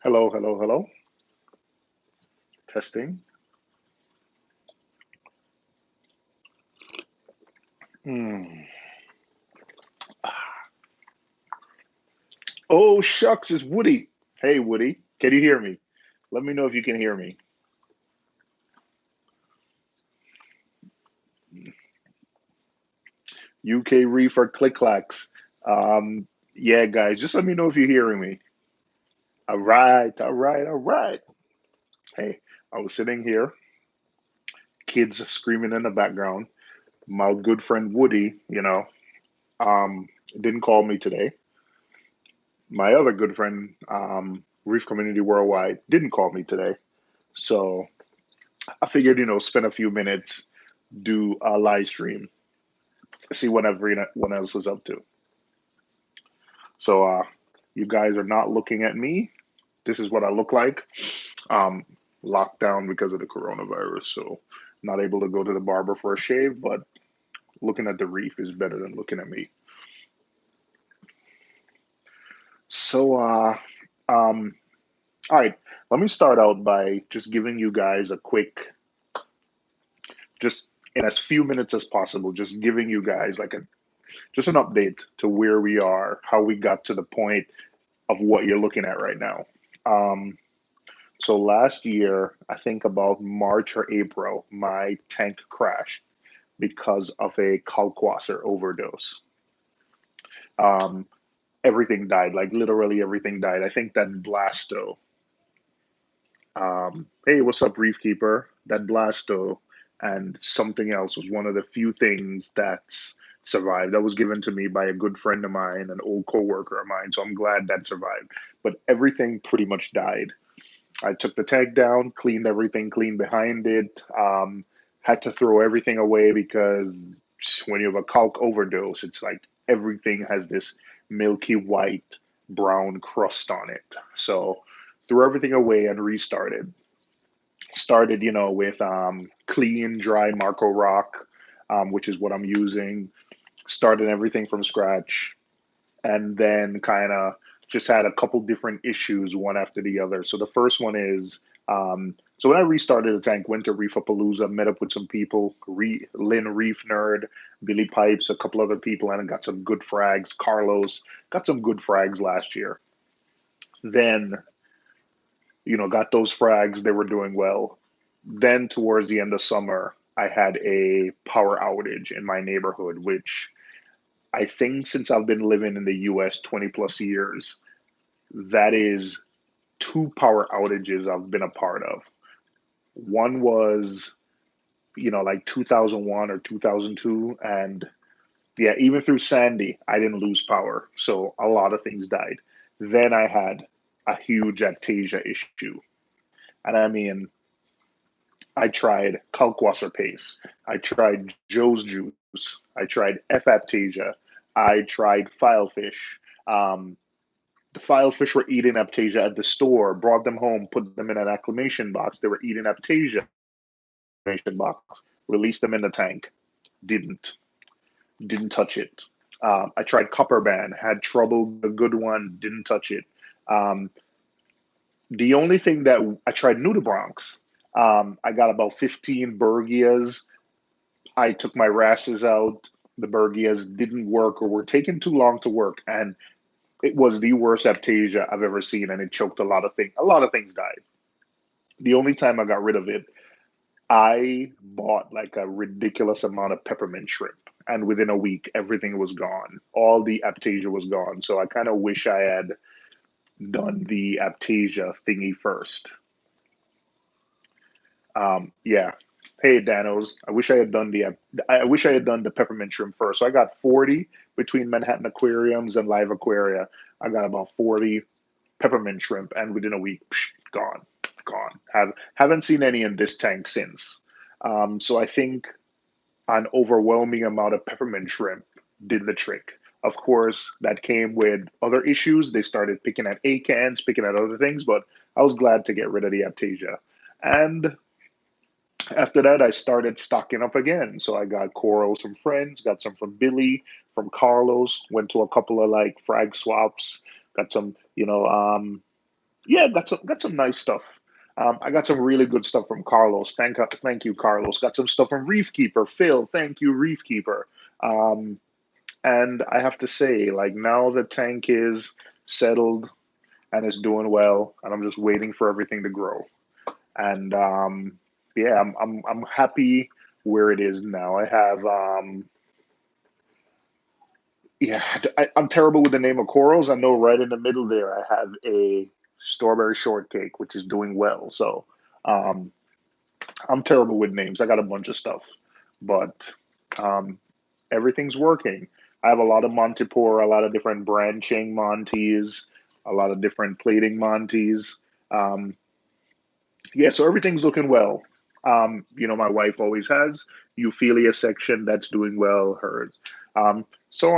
Hello, hello, hello. Testing. Mm. Oh, shucks, it's Woody. Hey, Woody, can you hear me? Let me know if you can hear me. UK Reefer Click Clacks. Yeah, guys, just let me know if you're hearing me. All right, all right, all right. Hey, I was sitting here, kids screaming in the background. My good friend Woody, um, didn't call me today. My other good friend, Reef Community Worldwide, didn't call me today. So I figured, spend a few minutes, do a live stream, see what everyone else is up to. So you guys are not looking at me. This is what I look like. Um, Locked down because of the coronavirus, so not able to go to the barber for a shave. But looking at the reef is better than looking at me. So um, all right, let me start out by just giving you guys a quick, just in as few minutes as possible, just giving you guys like a just an update to where we are, how we got to the point of what you're looking at right now. Um, so last year, I think about March or April, my tank crashed because of a kalkwasser overdose. Um, Everything died, like literally everything died. I think that blasto. Hey, what's up, Reef Keeper? That blasto and something else was one of the few things that's survived. That was given to me by a good friend of mine, an old coworker of mine. So I'm glad that survived. But everything pretty much died. I took the tank down, cleaned everything, cleaned behind it. Had to throw everything away because when you have a calc overdose, it's like everything has this milky white brown crust on it. So threw everything away and restarted. Started, with clean, dry Marco Rock, which is what I'm using. Started everything from scratch, and then kind of just had a couple different issues one after the other. So the first one is so when I restarted the tank, went to Reefapalooza, met up with some people, Lynn Reef Nerd, Billy Pipes, a couple other people, and I got some good frags. Carlos got some good frags last year. Then got those frags. They were doing well. Then towards the end of summer, I had a power outage in my neighborhood, which I think since I've been living in the US 20 plus years, that is two power outages I've been a part of. One was, like 2001 or 2002. And yeah, even through Sandy, I didn't lose power. So a lot of things died. Then I had a huge Aiptasia issue. And I mean, I tried Kalkwasser paste. I tried Joe's juice. I tried F Aptasia. I tried filefish. Um, the filefish were eating Aptasia at the store, brought them home, put them in an acclimation box. They were eating Aptasia box, released them in the tank. Didn't. Didn't touch it. I tried Copper Band, had trouble, a good one, didn't touch it. Um, the only thing that I tried Nudibranchs. I got about 15 Bergias. I took my rashes out. The Bergias didn't work or were taking too long to work. And it was the worst Aptasia I've ever seen. And it choked a lot of things. A lot of things died. The only time I got rid of it, I bought like a ridiculous amount of peppermint shrimp. And within a week, everything was gone. All the Aptasia was gone. So I kind of wish I had done the Aptasia thingy first. Yeah. Hey, Danos. I wish I had done the peppermint shrimp first. So I got 40 between Manhattan Aquariums and Live Aquaria. I got about 40 peppermint shrimp, and within a week, gone, gone. Haven't seen any in this tank since. So I think an overwhelming amount of peppermint shrimp did the trick. Of course, that came with other issues. They started picking at acans, picking at other things, but I was glad to get rid of the Aptasia. And after that, I started stocking up again. So I got corals from friends, got some from Billy, from Carlos, went to a couple of like frag swaps, got some, Yeah, got some nice stuff. I got some really good stuff from Carlos. Thank you, Carlos. Got some stuff from Reef Keeper. Phil, thank you, Reef Keeper. Um, and I have to say, like now the tank is settled and is doing well, and I'm just waiting for everything to grow. And yeah, I'm happy where it is now. I have yeah, I'm terrible with the name of corals. I know right in the middle there, I have a strawberry shortcake, which is doing well. So um, I'm terrible with names. I got a bunch of stuff, but um, everything's working. I have a lot of Montipore, a lot of different branching Montes, a lot of different plating Montes. Um, yeah, so everything's looking well. My wife always has Euphilia section that's doing well. Hers. So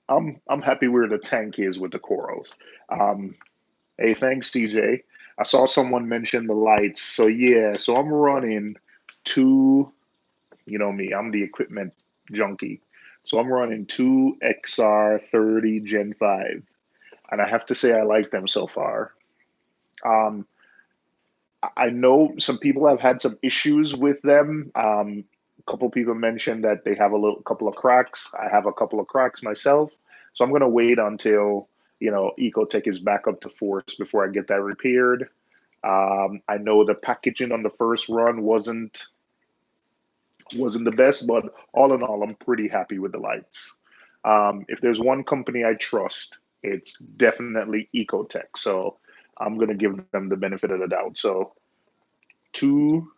I'm happy where the tank is with the corals. Um, hey, thanks, CJ. I saw someone mention the lights. So yeah, so I'm running two. You know me, I'm the equipment junkie. So I'm running two XR30 Gen 5, and I have to say I like them so far. Um, I know some people have had some issues with them. A couple people mentioned that they have a little couple of cracks. I have a couple of cracks myself, so I'm going to wait until Ecotech is back up to force before I get that repaired. I know the packaging on the first run wasn't the best, but all in all, I'm pretty happy with the lights. If there's one company I trust, it's definitely Ecotech. So I'm going to give them the benefit of the doubt. So two,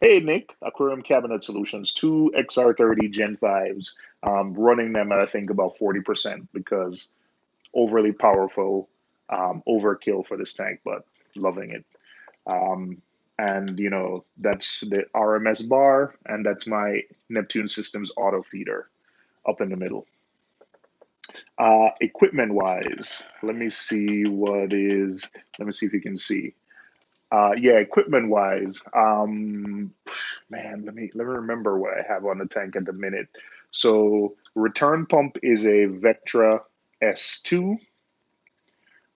hey Nick, Aquarium Cabinet Solutions, two XR30 Gen 5s, running them at I think about 40% because overly powerful, overkill for this tank, but loving it. Um, and that's the RMS bar, and that's my Neptune Systems auto feeder up in the middle. Equipment wise, let me see what is. Let me see if you can see. Yeah, equipment wise, man, let me remember what I have on the tank at the minute. So return pump is a Vectra S2.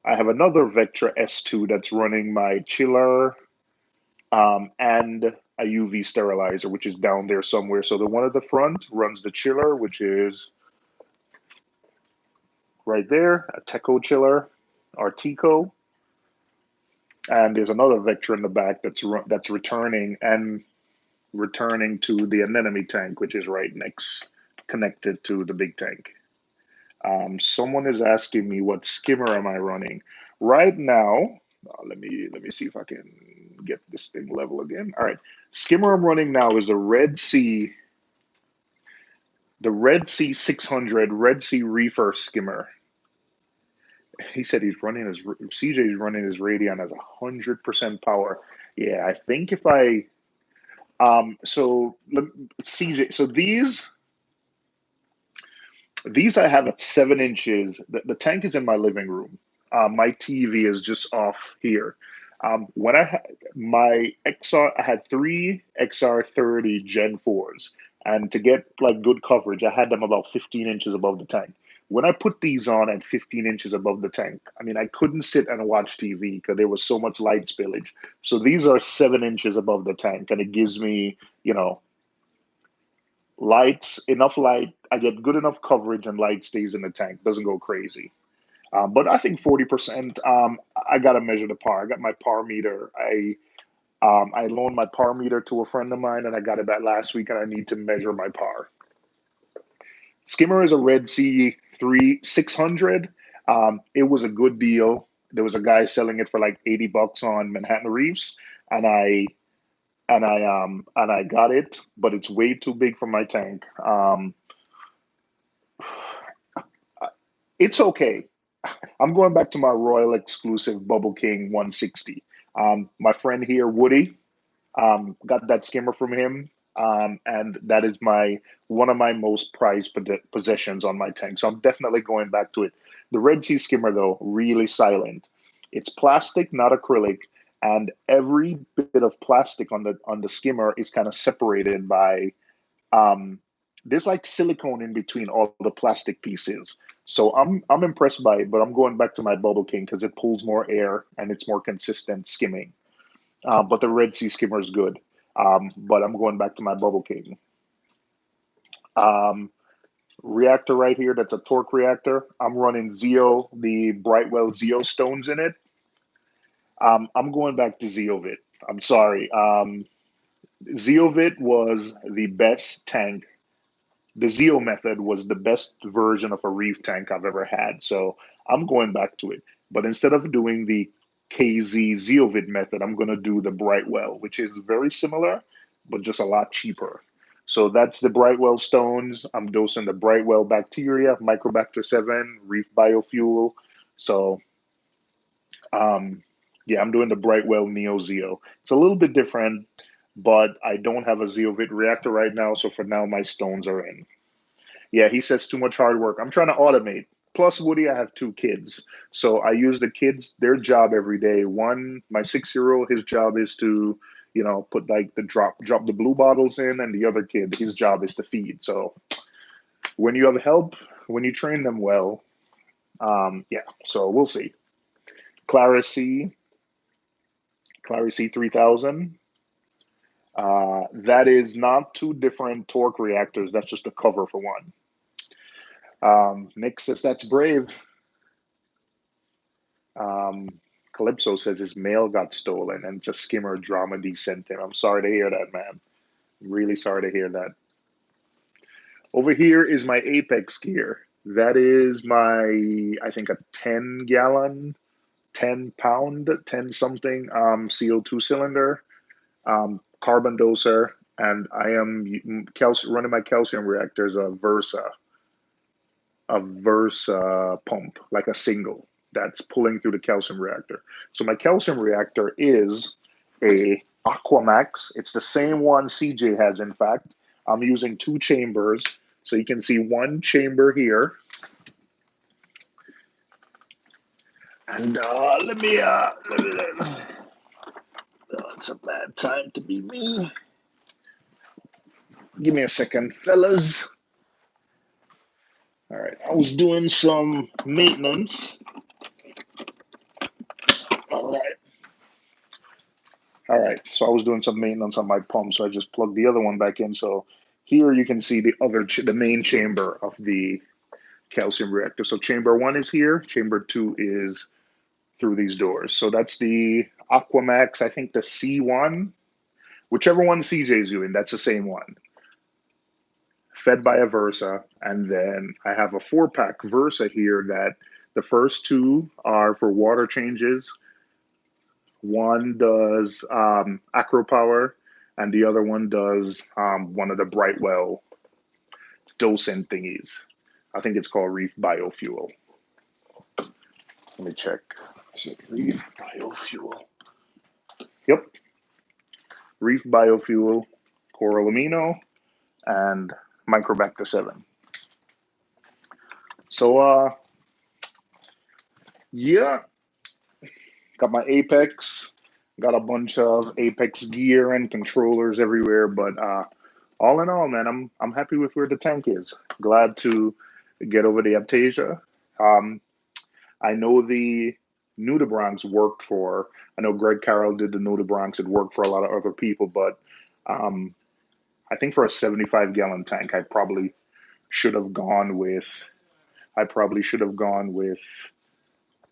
I have another Vectra S2 that's running my chiller and a UV sterilizer, which is down there somewhere. So the one at the front runs the chiller, which is right there, a Teco chiller, or Tico, and there's another Vectra in the back that's returning to the anemone tank, which is right next, connected to the big tank. Someone is asking me what skimmer am I running right now. Let me see if I can get this thing level again. All right, skimmer I'm running now is the Red Sea 600 Red Sea Reefer skimmer. He said he's running his CJ's running his Radion as 100% power. Yeah, I think if I so CJ, so these I have at 7 inches. The tank is in my living room. My TV is just off here. When I had my XR, I had three XR30 Gen 4s, and to get like good coverage, I had them about 15 inches above the tank. When I put these on at 15 inches above the tank, I mean, I couldn't sit and watch TV because there was so much light spillage. So these are 7 inches above the tank, and it gives me, you know, lights, enough light. I get good enough coverage, and light stays in the tank, doesn't go crazy. But I think 40%. I got to measure the par. I got my par meter. I loaned my par meter to a friend of mine, and I got it back last week, and I need to measure my par. Skimmer is a Red Sea 600. It was a good deal. There was a guy selling it for like $80 on Manhattan Reefs, and I got it, but it's way too big for my tank. It's okay. I'm going back to my Royal exclusive Bubble King 160. My friend here, Woody, got that skimmer from him, and that is my one of my most prized possessions on my tank. So I'm definitely going back to it. The Red Sea skimmer, though, really silent. It's plastic, not acrylic, and every bit of plastic on the skimmer is kind of separated by um, there's like silicone in between all the plastic pieces. So I'm impressed by it, but I'm going back to my Bubble King because it pulls more air and it's more consistent skimming. But the Red Sea skimmer is good. But I'm going back to my Bubble King. Um, Reactor right here, that's a torque reactor. I'm running Zeo, the Brightwell Zeo stones in it. I'm going back to Zeovit. I'm sorry. Zeovit was the best tank. The Zeo method was the best version of a reef tank I've ever had. So I'm going back to it. But instead of doing the KZ Zeovid method, I'm going to do the Brightwell, which is very similar, but just a lot cheaper. So that's the Brightwell stones. I'm dosing the Brightwell bacteria, Microbacter 7, reef biofuel. So um, yeah, I'm doing the Brightwell Neo Zeo. It's a little bit different, but I don't have a Zeovit reactor right now. So for now, my stones are in. Yeah, he says too much hard work. I'm trying to automate. Plus, Woody, I have two kids. So I use the kids, their job every day. One, my 6 year old, his job is to, put like the drop the blue bottles in, and the other kid, his job is to feed. So when you have help, when you train them well, yeah, so we'll see. Clara C, Clara C 3000. That is not two different torque reactors. That's just a cover for one. Nick says that's brave. Um, Calypso says his mail got stolen and it's a skimmer drama sent him. I'm sorry to hear that, man. Really sorry to hear that. Over here is my Apex gear. That is my, I think, a 10 gallon, 10 pound, 10 something CO2 cylinder, carbon doser, and I am running my calcium reactors a Versa pump, like a single that's pulling through the calcium reactor. So my calcium reactor is a Aquamax. It's the same one CJ has, in fact. I'm using two chambers. So you can see one chamber here. And it's a bad time to be me. Give me a second, fellas. All right, I was doing some maintenance. All right. All right, so I was doing some maintenance on my pump, so I just plugged the other one back in. So here you can see the main chamber of the calcium reactor. So chamber one is here, chamber two is through these doors. So that's the Aquamax, I think the C1, whichever one CJ's doing, that's the same one. Fed by a Versa, and then I have a 4-pack Versa here that the first two are for water changes. One does Acro Power, and the other one does one of the Brightwell dosing thingies. I think it's called Reef Biofuel. Let me check. Is it Reef Biofuel? Yep. Reef Biofuel, Coral Amino, and Microbacter 7. So, yeah, got my Apex, got a bunch of Apex gear and controllers everywhere, but all in all, man, I'm happy with where the tank is. Glad to get over the Aiptasia. Um, I know the nudibranchs worked for. I know Greg Carroll did the nudibranchs. It worked for a lot of other people, but um, I think for a 75-gallon tank, should have gone with. I probably should have gone with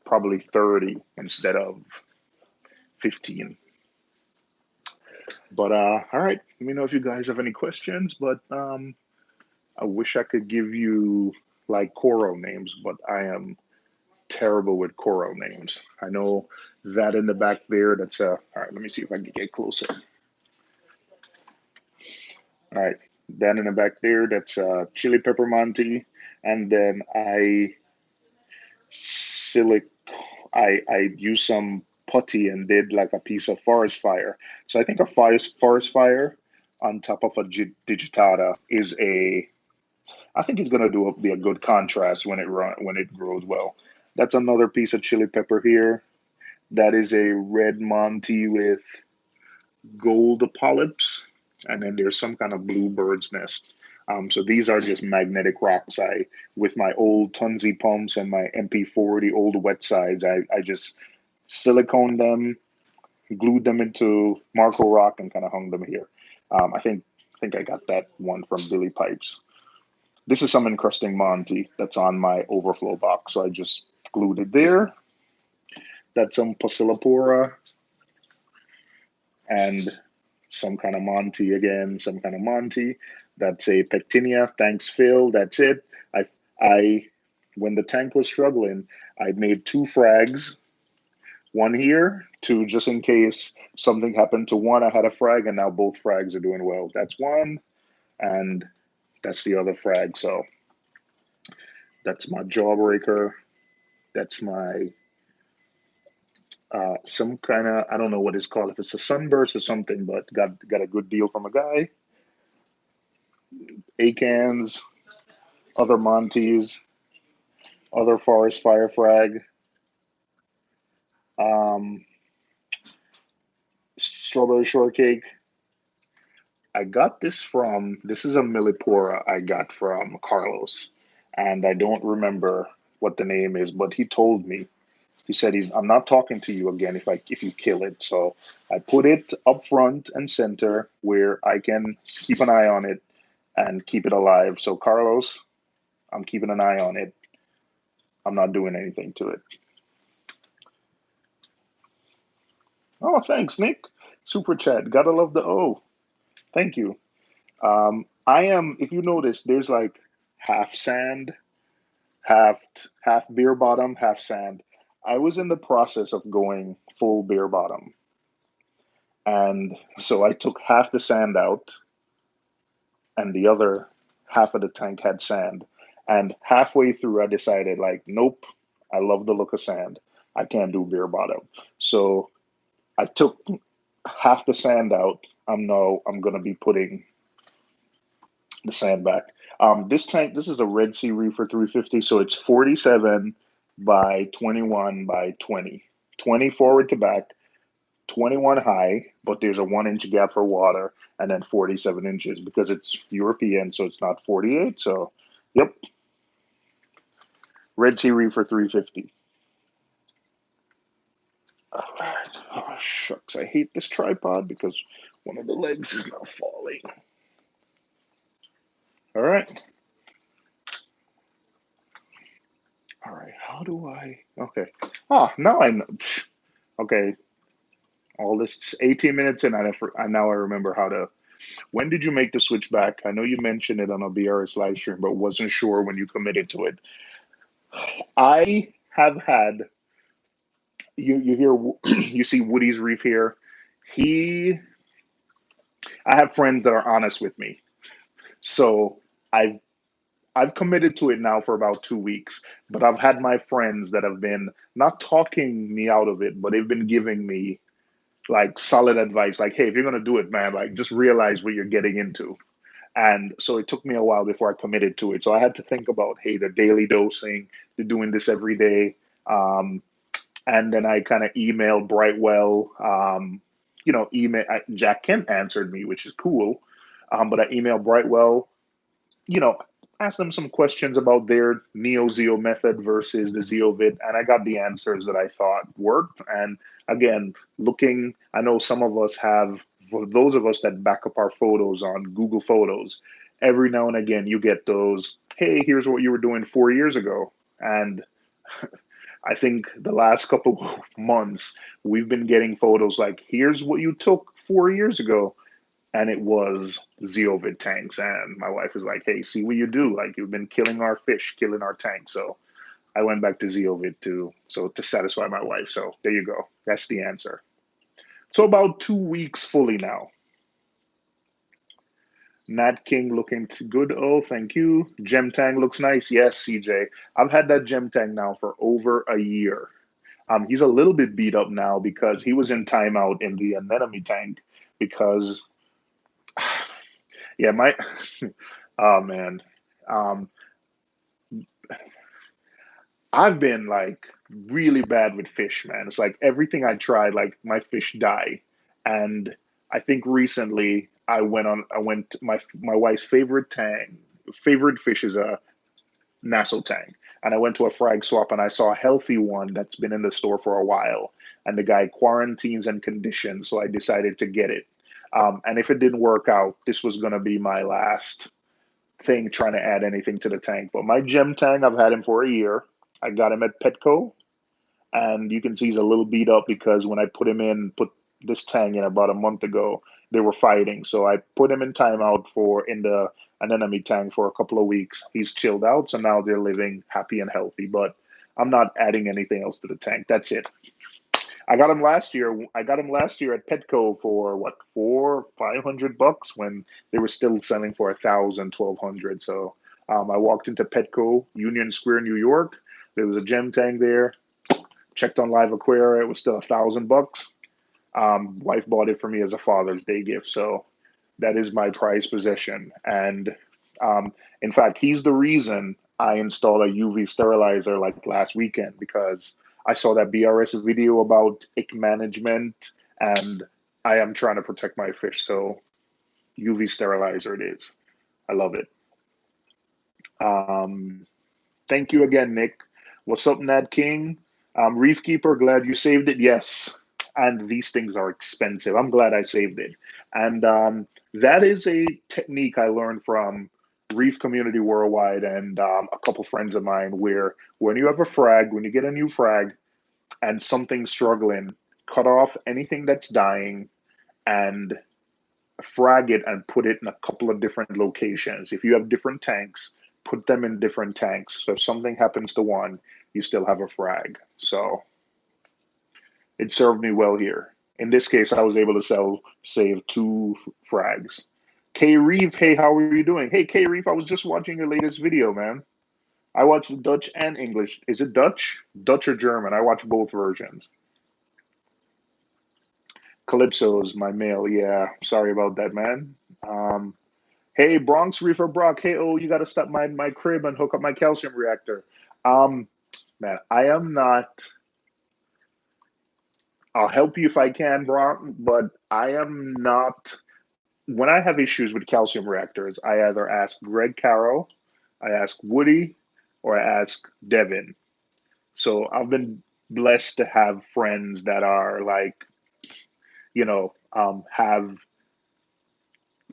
probably 30 instead of 15. But all right, let me know if you guys have any questions. But I wish I could give you like coral names, but I am terrible with coral names. I know that in the back there. That's a. All right, let me see if I can get closer. All right, that in the back there. That's chili pepper Monty, and then silic. I used some putty and did like a piece of forest fire. So I think a forest fire on top of a digitata is a. I think it's gonna be a good contrast when it grows well. That's another piece of chili pepper here. That is a red Monty with gold polyps, and then there's some kind of blue bird's nest. So these are just magnetic rocks. With my old Tunzi pumps and my MP40 old wet sides, I just silicone them, glued them into Marco Rock, and kind of hung them here. I think I got that one from Billy Pipes. This is some encrusting Monty that's on my overflow box, so I just glued it there. That's some Pocillopora and some kind of Monty again, some kind of Monty. That's a Pectinia. Thanks, Phil. That's it. I when the tank was struggling, I made two frags, one here, two just in case something happened to one. I had a frag, and now both frags are doing well. That's one, and that's the other frag. So that's my jawbreaker. That's my some kind of, I don't know what it's called, if it's a sunburst or something, but got a good deal from a guy. Acans, other Montes, other forest fire frag, um, strawberry shortcake. I got this is a millipora I got from Carlos, and I don't remember what the name is, but he told me. He said, I'm not talking to you again if you kill it. So I put it up front and center where I can keep an eye on it and keep it alive. So Carlos, I'm keeping an eye on it. I'm not doing anything to it. Oh, thanks, Nick. Super chat. Gotta love the O. Thank you. I am, if you notice, there's like half sand, half half beer bottom, half sand. I was in the process of going full beer bottom. And so I took half the sand out, and the other half of the tank had sand. And halfway through, I decided, like, nope, I love the look of sand. I can't do beer bottom. So I took half the sand out. I'm gonna be putting the sand back. This tank, this is a Red Sea Reefer 350, so it's 47 by 21 by 20, 20 forward to back, 21 high, but there's a 1 inch gap for water, and then 47 inches because it's European, so it's not 48. So, yep, Red Sea Reefer 350. All right. Oh, shucks. I hate this tripod because one of the legs is now falling. All right. All right. How do I? Okay. Ah, now I know. Okay. All this 18 minutes in, and now I remember how to. When did you make the switch back? I know you mentioned it on a BRS live stream, but wasn't sure when you committed to it. I have had you hear you see Woody's Reef here. He I have friends that are honest with me. So I've I've committed to it now for about 2 weeks, but I've had my friends that have been not talking me out of it, but they've been giving me like solid advice, like, hey, if you're gonna do it, man, like just realize what you're getting into. And so it took me a while before I committed to it. So I had to think about, hey, the daily dosing, the doing this every day. Um, and then I kind of emailed Brightwell. Jack Kent answered me, which is cool. But I emailed Brightwell, you know, asked them some questions about their Neo-Zeo method versus the ZeoVit, and I got the answers that I thought worked. And again, I know some of us have, for those of us that back up our photos on Google Photos, every now and again you get those, hey, here's what you were doing 4 years ago. And I think the last couple of months, we've been getting photos like, here's what you took 4 years ago, and it was zeolite tanks. And my wife was like, "Hey, see what you do? Like you've been killing our fish, killing our tanks." So I went back to zeolite to satisfy my wife. So there you go. That's the answer. So about 2 weeks fully now. Nat King looking good. Oh, thank you. Gem Tang looks nice. Yes, CJ. I've had that Gem Tang now for over a year. He's a little bit beat up now because he was in timeout in the anemone tank because yeah, my oh man. Um, I've been like really bad with fish, man. It's like everything I tried, like my fish die. And I think recently my wife's favorite fish is a Nassau tang. And I went to a frag swap and I saw a healthy one that's been in the store for a while. And the guy quarantines and conditions, so I decided to get it. And if it didn't work out, this was going to be my last thing trying to add anything to the tank. But my gem tang, I've had him for a year. I got him at Petco, and you can see he's a little beat up because when I put this tang in about a month ago, they were fighting. So I put him in timeout in the anemone tank for a couple of weeks. He's chilled out, so now they're living happy and healthy. But I'm not adding anything else to the tank. That's it. I got him last year. I got him last year at Petco for what, 500 bucks when they were still selling for 1,000, 1,200. So I walked into Petco, Union Square, New York. There was a gem tank there. Checked on Live Aquaria. It was still 1,000 bucks. Wife bought it for me as a Father's Day gift. So that is my prized possession. And in fact, he's the reason I installed a UV sterilizer like last weekend because I saw that BRS video about ick management and I am trying to protect my fish. So UV sterilizer it is. I love it. Um, Thank you again, Nick. What's up, Nad King? Reef Keeper, glad you saved it. Yes. And these things are expensive. I'm glad I saved it. And that is a technique I learned from Reef Community Worldwide and a couple friends of mine where when you have a frag, when you get a new frag and something's struggling, cut off anything that's dying and frag it and put it in a couple of different locations. If you have different tanks, put them in different tanks. So if something happens to one, you still have a frag. So it served me well here. In this case, I was able to save two frags. K Reef, hey, how are you doing? Hey, K Reef, I was just watching your latest video, man. I watched Dutch and English. Is it Dutch? Dutch or German? I watch both versions. Calypso's my mail. Yeah, sorry about that, man. Hey, Bronx Reefer Brock. Hey, oh, you got to stop my crib and hook up my calcium reactor. Um, Man, I am not. I'll help you if I can, Brock, but I am not. When I have issues with calcium reactors, I either ask Greg Carroll, I ask Woody, or I ask Devin. So I've been blessed to have friends that are like, have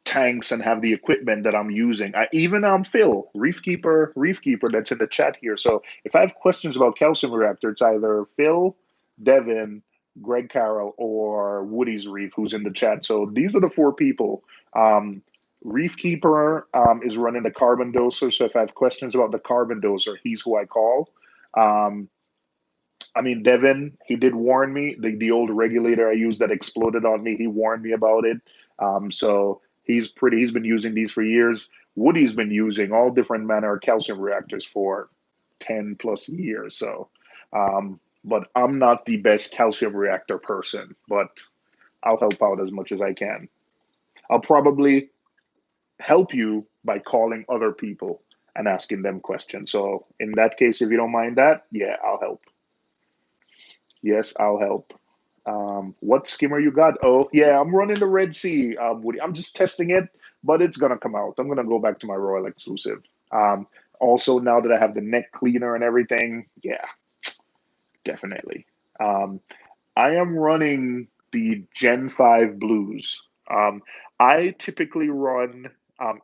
tanks and have the equipment that I'm using. I even Phil, Reef Keeper that's in the chat here. So if I have questions about calcium reactor, it's either Phil, Devin, Greg Carroll, or Woody's Reef who's in the chat. So these are the four people. Reef Keeper is running the carbon doser. So if I have questions about the carbon doser, he's who I call. Devin, he did warn me. The old regulator I used that exploded on me, he warned me about it. So he's been using these for years. Woody's been using all different manner of calcium reactors for 10 plus years. So, but I'm not the best calcium reactor person, but I'll help out as much as I can. I'll probably help you by calling other people and asking them questions. So in that case, if you don't mind that, yeah, I'll help. Yes, I'll help. What skimmer you got? Oh, yeah, I'm running the Red Sea, Woody. I'm just testing it, but it's gonna come out. I'm gonna go back to my Royal exclusive. Also, now that I have the neck cleaner and everything, yeah, definitely. I am running the Gen 5 Blues. I typically run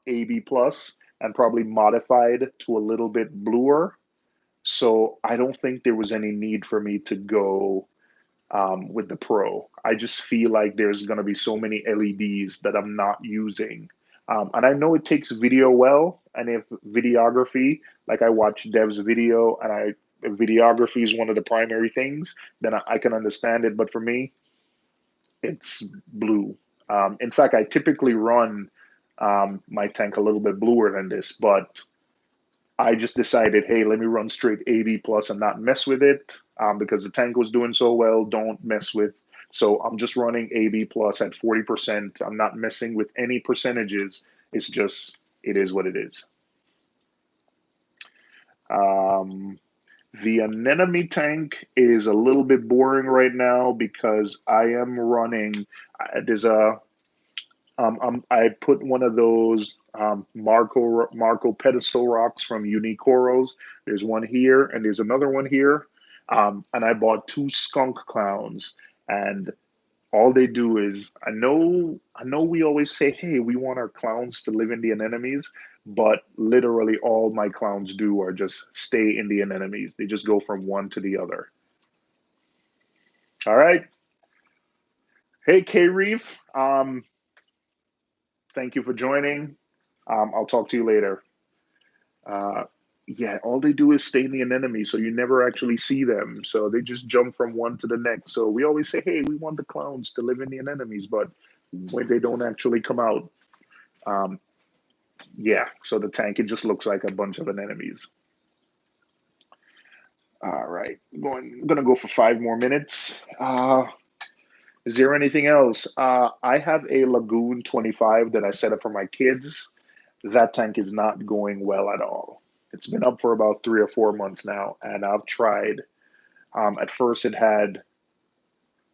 AB Plus and probably modified to a little bit bluer. So I don't think there was any need for me to go with the Pro. I just feel like there's going to be so many LEDs that I'm not using. And I know it takes video well, and if videography, like I watch Dev's video, and if videography is one of the primary things, then I can understand it. But for me, it's blue. In fact, I typically run my tank a little bit bluer than this, but I just decided, hey, let me run straight AB plus and not mess with it because the tank was doing so well. Don't mess with. So I'm just running AB plus at 40%. I'm not messing with any percentages. It's just, it is what it is. The anemone tank is a little bit boring right now because I am running, there's a I put one of those Marco pedestal rocks from Unique Corals. There's one here, and there's another one here. And I bought two skunk clowns, and all they do is I know we always say, hey, we want our clowns to live in the anemones, but literally all my clowns do are just stay in the anemones. They just go from one to the other. All right. Hey, K Reef. Thank you for joining. I'll talk to you later. Uh, yeah, all they do is stay in the anemone, so you never actually see them. So they just jump from one to the next. So we always say, hey, we want the clowns to live in the anemones, but when they don't actually come out, um, yeah. So the tank, it just looks like a bunch of anemones. All right, gonna go for 5 more minutes. Is there anything else? I have a Lagoon 25 that I set up for my kids. That tank is not going well at all. It's been up for about 3 or 4 months now, and I've tried. At first, it had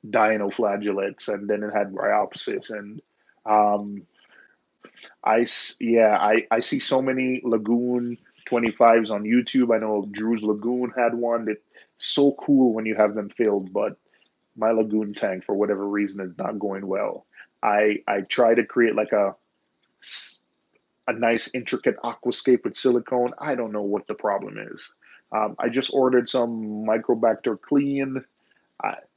dinoflagellates, and then it had rhyopsis, and um, I see so many Lagoon 25s on YouTube. I know Drew's Lagoon had one. It's so cool when you have them filled, but my Lagoon tank, for whatever reason, is not going well. I try to create like a nice intricate aquascape with silicone. I don't know what the problem is. I just ordered some Microbacter Clean.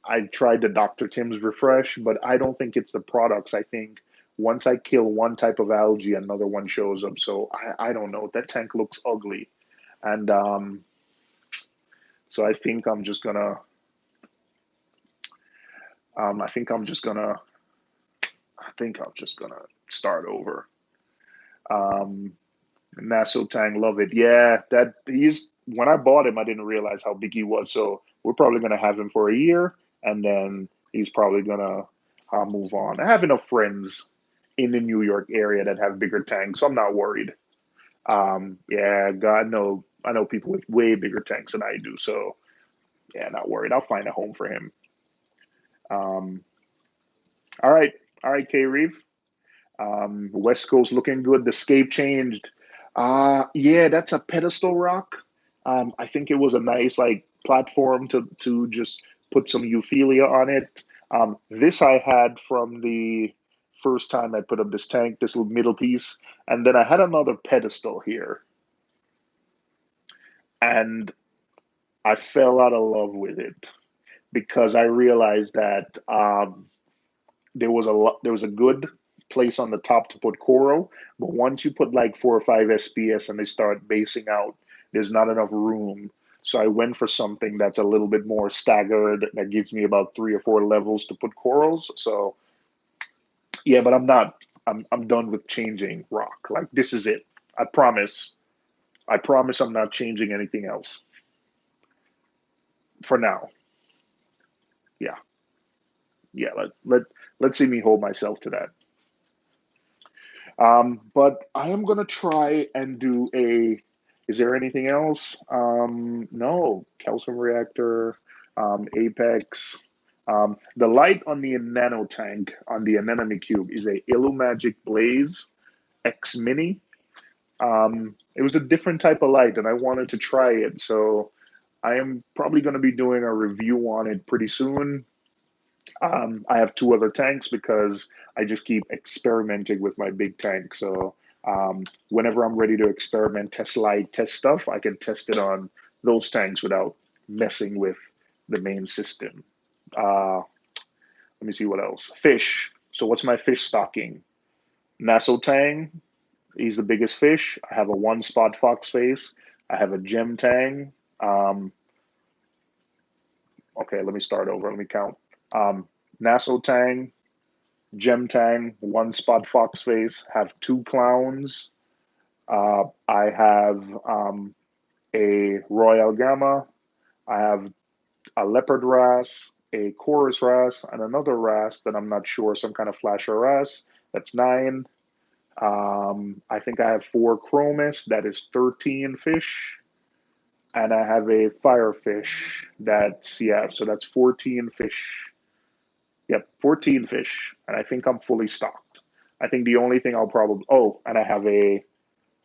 I tried the Dr. Tim's Refresh, but I don't think it's the products. I think once I kill one type of algae, another one shows up. So I don't know. That tank looks ugly. And so I think I'm just gonna, I think I'm just gonna start over. Um, Naso Tang, love it. Yeah, that he's when I bought him, I didn't realize how big he was. So we're probably gonna have him for a year, and then he's probably gonna move on. I have enough friends in the New York area that have bigger tanks, so I'm not worried. Yeah, God, no, I know people with way bigger tanks than I do, so yeah, not worried. I'll find a home for him. Um, all right, all right, K Reeve. West Coast looking good. The scape changed. Yeah, that's a pedestal rock. I think it was a nice like platform to just put some euphilia on it. This I had from the first time I put up this tank, this little middle piece, and then I had another pedestal here, and I fell out of love with it because I realized that there was a good place on the top to put coral, but once you put like 4 or 5 SPS and they start basing out, there's not enough room. So I went for something that's a little bit more staggered that gives me about 3 or 4 levels to put corals. So yeah, but I'm not. I'm done with changing rock. Like this is it. I promise. I promise I'm not changing anything else for now. Yeah, yeah. Let's see me hold myself to that. But I am gonna try and do a. Is there anything else? No, calcium reactor, Apex. The light on the nano tank on the Anemone Cube is a Illumagic Blaze X Mini. It was a different type of light, and I wanted to try it, so I am probably going to be doing a review on it pretty soon. I have two other tanks because I just keep experimenting with my big tank. So whenever I'm ready to experiment, test light, test stuff, I can test it on those tanks without messing with the main system. Uh, let me see what else. Fish. So what's my fish stocking? Naso Tang. He's the biggest fish. I have a one spot fox face. I have a gem tang. Um, okay, let me start over. Let me count. Naso Tang, Gem Tang, one spot fox face, have two clowns. I have a Royal Gamma. I have a leopard wrasse, a chorus wrasse, and another wrasse that I'm not sure, some kind of flasher wrasse. That's 9. I think I have 4 chromis. That is 13 fish. And I have a firefish. That's, yeah, so that's 14 fish. Yep, 14 fish. And I think I'm fully stocked. I think the only thing I'll probably, oh, and I have a,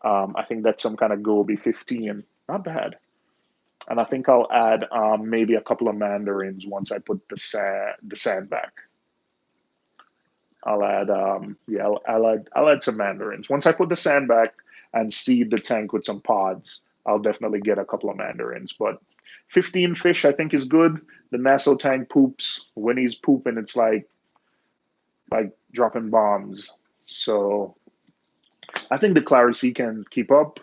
I think that's some kind of Gobi 15. Not bad. And I think I'll add maybe a couple of mandarins once I put the sand back. I'll add yeah, I'll add some mandarins. Once I put the sand back and seed the tank with some pods, I'll definitely get a couple of mandarins. But 15 fish I think is good. The Nassau tank poops. When he's pooping, it's like dropping bombs. So I think the Clary can keep up.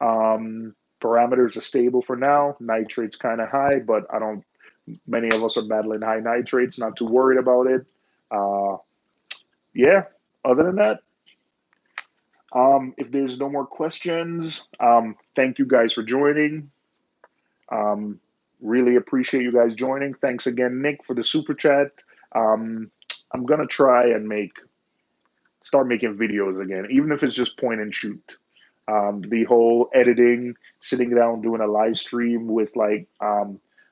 Parameters are stable for now. Nitrates kind of high, but I don't. Many of us are battling high nitrates. Not too worried about it. Uh, yeah. Other than that, if there's no more questions, thank you guys for joining. Um, really appreciate you guys joining. Thanks again, Nick, for the super chat. Um, I'm gonna try and start making videos again, even if it's just point and shoot. The whole editing, sitting down doing a live stream with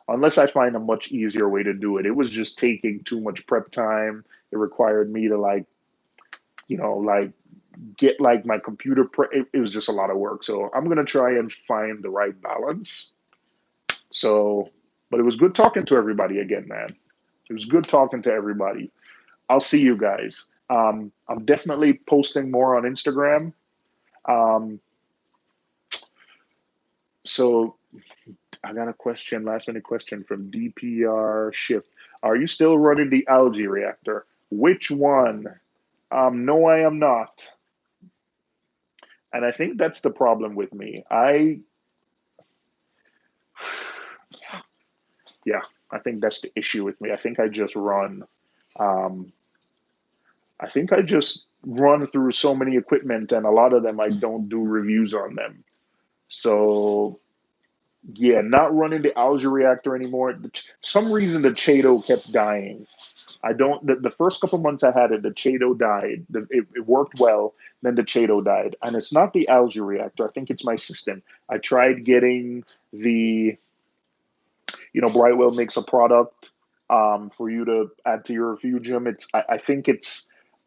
unless I find a much easier way to do it, it was just taking too much prep time. It required me to like get like my computer. It was just a lot of work. So I'm gonna try and find the right balance. So, but it was good talking to everybody again, man. It was good talking to everybody. I'll see you guys. I'm definitely posting more on Instagram. Um, so I got a question, last minute question from DPR Shift. Are you still running the algae reactor? Which one? No, I am not. And I think that's the problem with me. Yeah, I think that's the issue with me. Um, I think I just run through so many equipment, and a lot of them I don't do reviews on them. So yeah, not running the algae reactor anymore. Some reason the Chato kept dying. I don't. The first couple months I had it, the Chato died. It worked well, then the Chato died, and it's not the algae reactor. I think it's my system. I tried getting the, Brightwell makes a product for you to add to your refugium. I think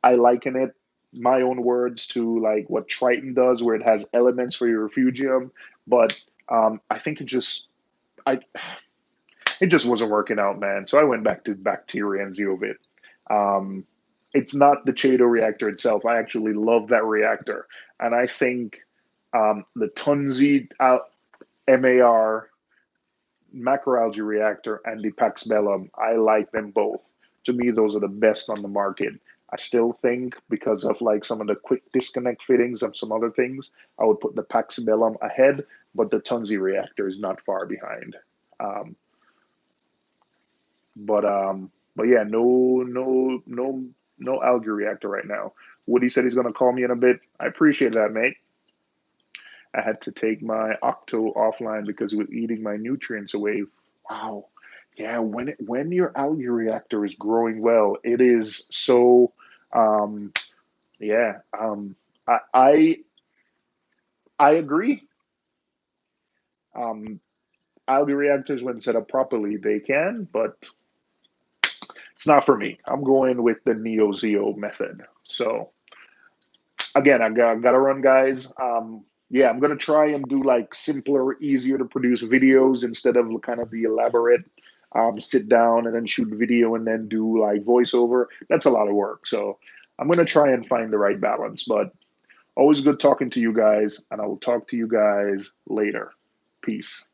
I liken it, my own words, to like what Triton does, where it has elements for your refugium, but I think I it just wasn't working out, man. So I went back to bacteria and zeovit. Um, it's not the Chato reactor itself. I actually love that reactor, and I think the Tunzi MAR macroalgae reactor and the Paxbellum, I like them both. To me, those are the best on the market. I still think because of like some of the quick disconnect fittings of some other things, I would put the Paxbellum ahead, but the Tunzi reactor is not far behind. Um, but yeah, no algae reactor right now. Woody said he's gonna call me in a bit. I appreciate that, mate. I had to take my Octo offline because it was eating my nutrients away. Wow. Yeah, when your algae reactor is growing well, it is so um yeah. I I, I agree. Um Algae reactors when set up properly, they can, but it's not for me. I'm going with the Neo Zeo method. So again, I gotta run, guys. Yeah, I'm gonna try and do like simpler, easier to produce videos instead of kind of the elaborate sit down and then shoot video and then do like voiceover. That's a lot of work. So I'm gonna try and find the right balance. But always good talking to you guys, and I will talk to you guys later. Peace.